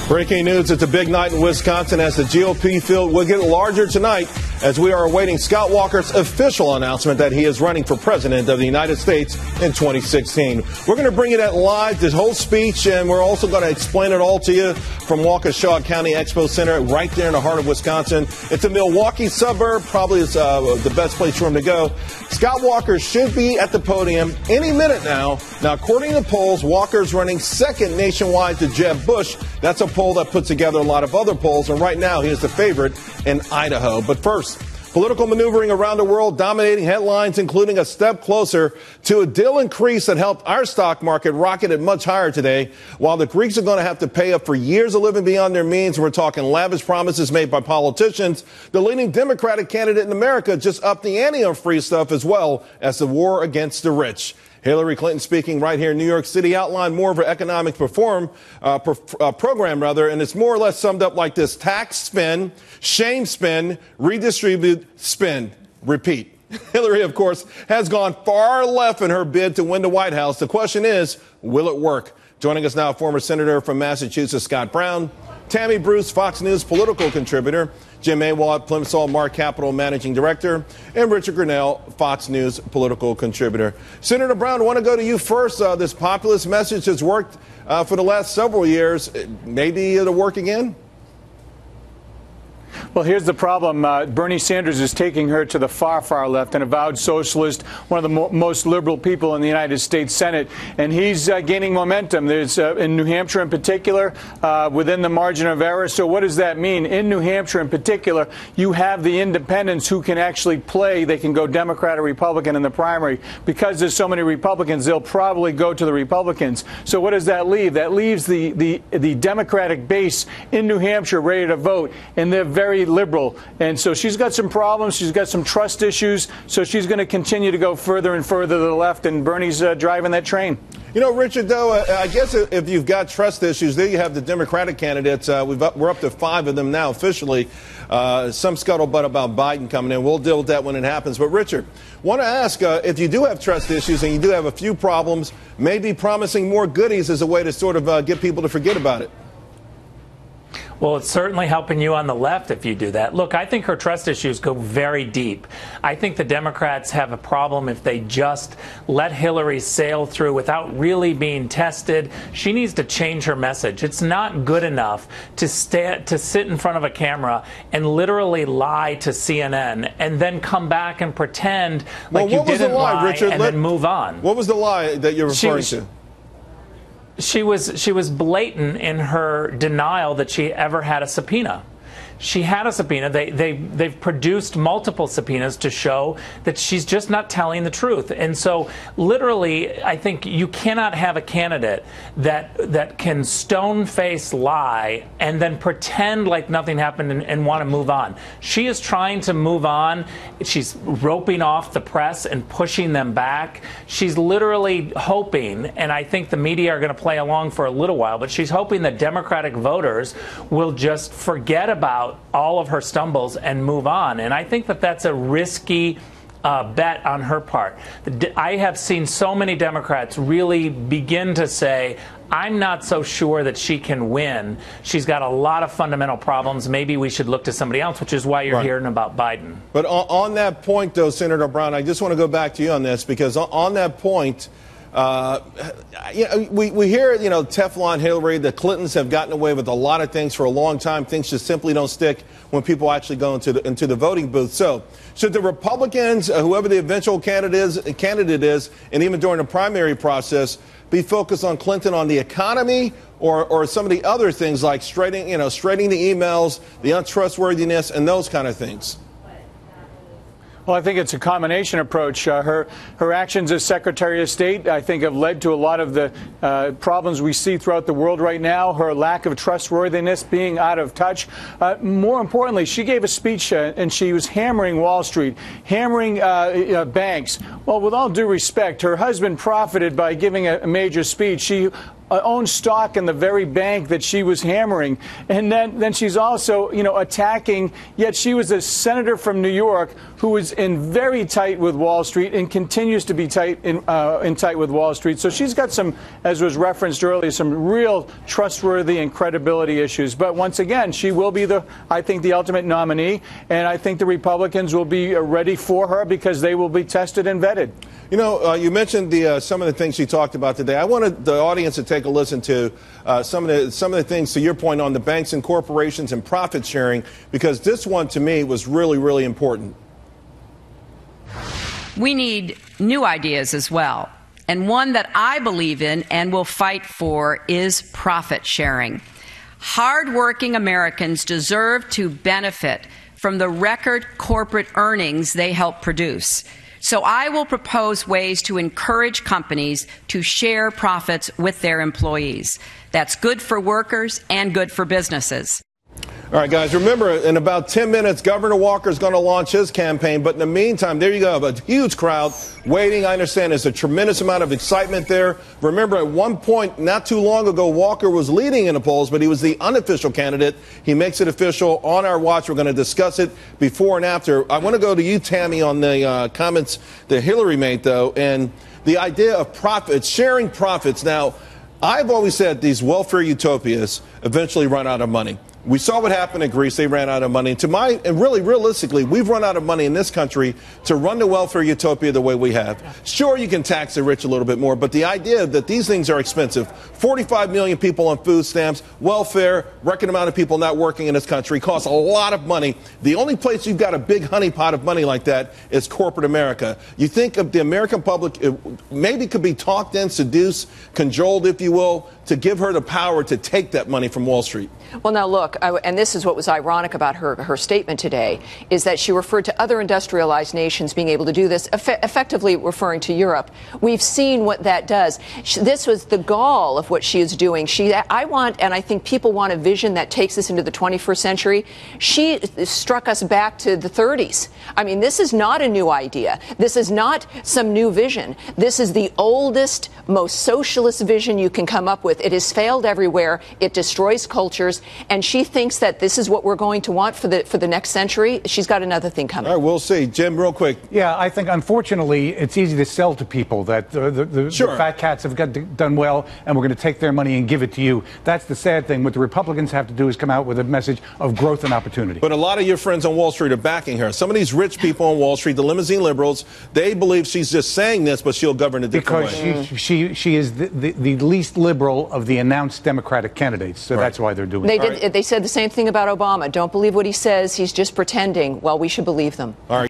Breaking news, it's a big night in Wisconsin as the GOP field will get larger tonight as we are awaiting Scott Walker's official announcement that he is running for president of the United States in 2016. We're going to bring you that live, this whole speech, and we're also going to explain it all to you from Waukesha County Expo Center right there in the heart of Wisconsin. It's a Milwaukee suburb, probably is the best place for him to go. Scott Walker should be at the podium any minute now. Now, according to polls, Walker's running second nationwide to Jeb Bush. That's a poll that puts together a lot of other polls, and right now he is the favorite in Idaho. But first, political maneuvering around the world, dominating headlines, including a step closer to a deal increase that helped our stock market rocket much higher today. While the Greeks are going to have to pay up for years of living beyond their means, we're talking lavish promises made by politicians. The leading Democratic candidate in America just upped the ante on free stuff as well as the war against the rich. Hillary Clinton, speaking right here in New York City, outlined more of her economic program, and it's more or less summed up like this: tax spin, shame spin, redistribute spin, repeat. Hillary, of course, has gone far left in her bid to win the White House. The question is, will it work? Joining us now, former Senator from Massachusetts, Scott Brown, Tammy Bruce, Fox News political contributor, Jim Awad, Plimsoll Mark Capital Managing Director, and Richard Grinnell, Fox News political contributor. Senator Brown, I want to go to you first. This populist message has worked for the last several years. Maybe it'll work again? Well, here's the problem. Bernie Sanders is taking her to the far, far left, an avowed socialist, one of the most liberal people in the United States Senate, and he's gaining momentum. There's in New Hampshire in particular, within the margin of error. So what does that mean? In New Hampshire in particular, you have the independents who can actually play. They can go Democrat or Republican in the primary. Because there's so many Republicans, they'll probably go to the Republicans. So what does that leave? That leaves the Democratic base in New Hampshire ready to vote, and they're very liberal. And so she's got some problems. She's got some trust issues. So she's going to continue to go further and further to the left, and Bernie's driving that train. You know, Richard, though, I guess if you've got trust issues, there you have the Democratic candidates. We're up to 5 of them now officially. Some scuttlebutt about Biden coming in. We'll deal with that when it happens. But, Richard, want to ask, if you do have trust issues and you do have a few problems, maybe promising more goodies is a way to sort of get people to forget about it. Well, it's certainly helping you on the left if you do that. Look, I think her trust issues go very deep. I think the Democrats have a problem if they just let Hillary sail through without really being tested. She needs to change her message. It's not good enough to sit in front of a camera and literally lie to CNN and then come back and pretend like you didn't lie, Richard? And then move on. What was the lie that you're referring to? She was blatant in her denial that she ever had a subpoena. She had a subpoena. They've produced multiple subpoenas to show that she's just not telling the truth. And so literally, I think you cannot have a candidate that can stone-face lie and then pretend like nothing happened and want to move on. She is trying to move on. She's roping off the press and pushing them back. She's literally hoping, and I think the media are going to play along for a little while, but she's hoping that Democratic voters will just forget about all of her stumbles and move on. And I think that that's a risky bet on her part. I have seen so many Democrats really begin to say, I'm not so sure that she can win. She's got a lot of fundamental problems. Maybe we should look to somebody else, which is why you're hearing about Biden. But on that point, though, Senator Brown, I just want to go back to you on this, because on that point, we hear, Teflon Hillary, the Clintons have gotten away with a lot of things for a long time. Things just simply don't stick when people actually go into the voting booth. So should the Republicans, whoever the eventual candidate is, and even during the primary process, be focused on Clinton on the economy or some of the other things like straightening the emails, the untrustworthiness, and those kind of things? Well, I think it's a combination approach. Her actions as Secretary of State, I think, have led to a lot of the problems we see throughout the world right now. Her lack of trustworthiness, being out of touch. More importantly, she gave a speech and she was hammering Wall Street, hammering banks. Well, with all due respect, her husband profited by giving a major speech. She owns stock in the very bank that she was hammering. And then she's also, attacking, yet she was a senator from New York who was in very tight with Wall Street and continues to be tight in tight with Wall Street. So she's got some, as was referenced earlier, some real trustworthy and credibility issues. But once again, she will be I think, the ultimate nominee. And I think the Republicans will be ready for her because they will be tested and vetted. You mentioned some of the things she talked about today. I wanted the audience to take a listen to some of the things, to your point, on the banks and corporations and profit sharing, because this one, to me, was really, really important. We need new ideas as well. And one that I believe in and will fight for is profit sharing. Hardworking Americans deserve to benefit from the record corporate earnings they help produce. So I will propose ways to encourage companies to share profits with their employees. That's good for workers and good for businesses. All right, guys, remember, in about 10 minutes, Governor Walker is going to launch his campaign. But in the meantime, there you go, a huge crowd waiting. I understand there's a tremendous amount of excitement there. Remember, at one point, not too long ago, Walker was leading in the polls, but he was the unofficial candidate. He makes it official on our watch. We're going to discuss it before and after. I want to go to you, Tammy, on the comments that Hillary made, though, and the idea of profits, sharing profits. Now, I've always said these welfare utopias eventually run out of money. We saw what happened in Greece. They ran out of money. And really, realistically, we've run out of money in this country to run the welfare utopia the way we have. Sure, you can tax the rich a little bit more, but the idea that these things are expensive, 45 million people on food stamps, welfare, record amount of people not working in this country, costs a lot of money. The only place you've got a big honeypot of money like that is corporate America. You think of the American public, maybe could be talked in, seduced, cajoled, if you will, to give her the power to take that money from Wall Street. Well, now look, and this is what was ironic about her statement today, is that she referred to other industrialized nations being able to do this, effectively referring to Europe. We've seen what that does. This was the gall of what she is doing. I want, and I think people want, a vision that takes us into the 21st century. She struck us back to the 30s. I mean, this is not a new idea. This is not some new vision. This is the oldest, most socialist vision you can come up with. It has failed everywhere. It destroys cultures. And she thinks that this is what we're going to want for the next century. She's got another thing coming. All right, we'll see. Jim, real quick. Yeah, I think, unfortunately, it's easy to sell to people that the fat cats have done well, and we're going to take their money and give it to you. That's the sad thing. What the Republicans have to do is come out with a message of growth and opportunity. But a lot of your friends on Wall Street are backing her. Some of these rich people on Wall Street, the limousine liberals, they believe she's just saying this, but she'll govern a different way. Because she is the least liberal of the announced Democratic candidates, so that's why they're doing it. They said the same thing about Obama. Don't believe what he says. He's just pretending. Well, we should believe them. All right.